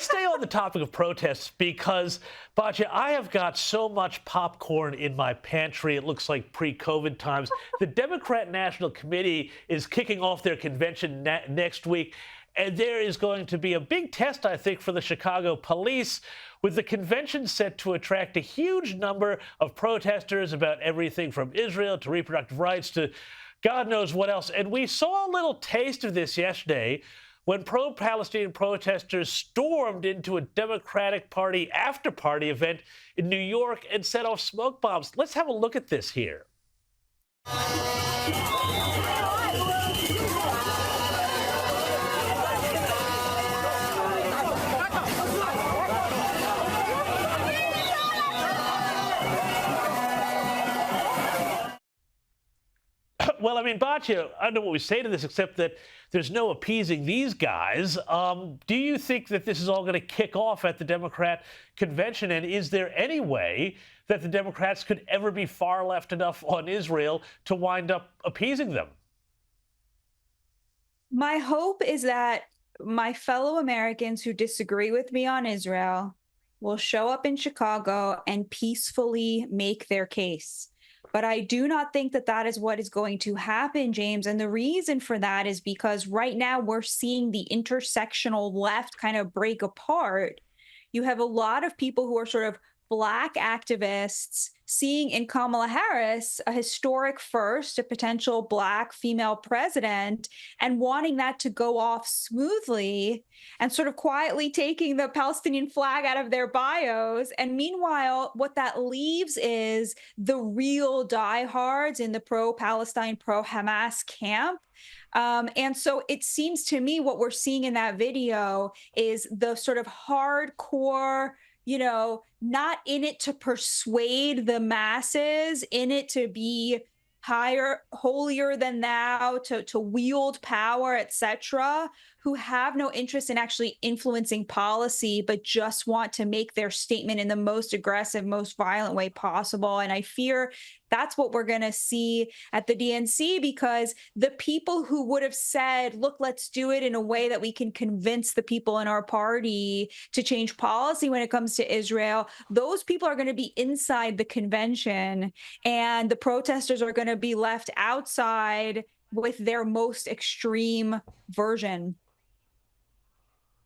let's stay on the topic of protests because, Batya, I have got so much popcorn in my pantry. It looks like pre-COVID times. The Democrat National Committee is kicking off their convention next week. And there is going to be a big test, I think, for the Chicago police, with the convention set to attract a huge number of protesters about everything from Israel to reproductive rights to God knows what else. And we saw a little taste of this yesterday when pro-Palestinian protesters stormed into a Democratic Party after-party event in New York and set off smoke bombs. Let's have a look at this here. Well, I mean, Batya, I don't know what we say to this except that there's no appeasing these guys. Do you think that this is all going to kick off at the Democrat convention? And is there any way that the Democrats could ever be far left enough on Israel to wind up appeasing them? My hope is that my fellow Americans who disagree with me on Israel will show up in Chicago and peacefully make their case. But I do not think that that is what is going to happen, James. And the reason for that is because right now we're seeing the intersectional left kind of break apart. You have a lot of people who are sort of Black activists seeing in Kamala Harris a historic first, a potential Black female president, and wanting that to go off smoothly and sort of quietly taking the Palestinian flag out of their bios. And meanwhile, what that leaves is the real diehards in the pro-Palestine, pro-Hamas camp. And so it seems to me what we're seeing in that video is the sort of hardcore, not in it to persuade the masses, in it to be higher, holier than thou, to wield power, etc., who have no interest in actually influencing policy, but just want to make their statement in the most aggressive, most violent way possible. And I fear that's what we're going to see at the DNC, because the people who would have said, look, let's do it in a way that we can convince the people in our party to change policy when it comes to Israel, those people are going to be inside the convention, and the protesters are going to be left outside with their most extreme version.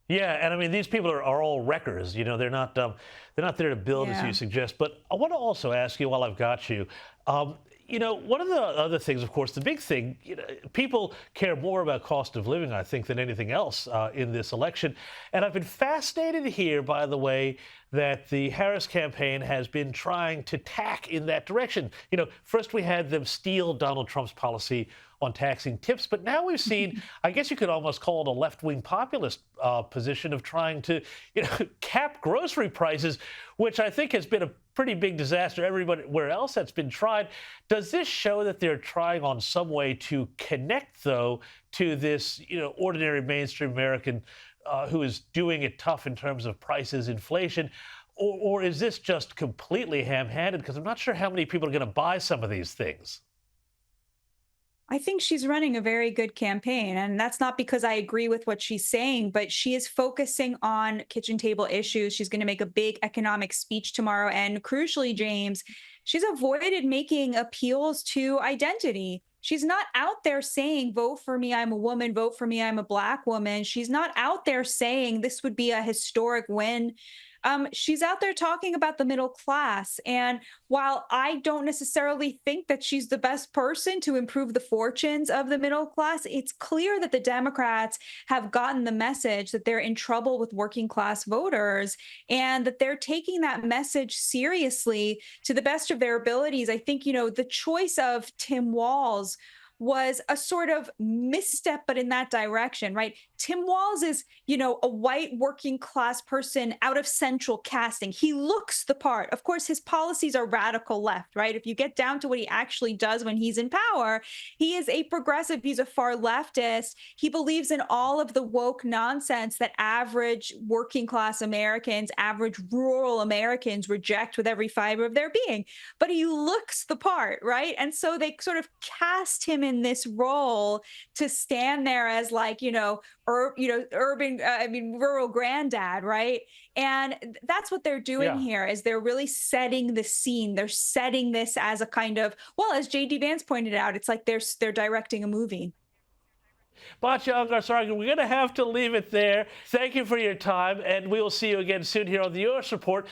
Yeah, and I mean, these people are all wreckers. They're not there to build, as you suggest. But I want to also ask you, while I've got you, one of the other things, of course, the big thing, people care more about cost of living, I think, than anything else in this election. And I've been fascinated here, by the way, that the Harris campaign has been trying to tack in that direction. First we had them steal Donald Trump's policy on taxing tips, but now we've seen, I guess you could almost call it a left-wing populist position of trying to, cap grocery prices, which I think has been a pretty big disaster everywhere else that's been tried. Does this show that they're trying on some way to connect, though, to this, ordinary mainstream American who is doing it tough in terms of prices, inflation? Or is this just completely ham-handed? Because I'm not sure how many people are going to buy some of these things. I think she's running a very good campaign, and that's not because I agree with what she's saying, but she is focusing on kitchen table issues. She's going to make a big economic speech tomorrow. And crucially, James, she's avoided making appeals to identity. She's not out there saying, vote for me, I'm a woman, vote for me, I'm a Black woman. She's not out there saying this would be a historic win. She's out there talking about the middle class. And while I don't necessarily think that she's the best person to improve the fortunes of the middle class, it's clear that the Democrats have gotten the message that they're in trouble with working class voters, and that they're taking that message seriously to the best of their abilities. I think, the choice of Tim Walz was a sort of misstep, but in that direction, right? Tim Walz is, a white working class person out of central casting. He looks the part. Of course, his policies are radical left, right? If you get down to what he actually does when he's in power, he is a progressive. He's a far leftist. He believes in all of the woke nonsense that average working class Americans, average rural Americans reject with every fiber of their being. But he looks the part, right? And so they sort of cast him in this role to stand there as like, urban, rural granddad, right? And that's what they're doing Yeah. here is they're really setting the scene. They're setting this as a kind of, well, as JD Vance pointed out, it's like they're directing a movie. Batya Ungar-Sargon, we're going to have to leave it there. Thank you for your time, and we will see you again soon here on the U.S. Report.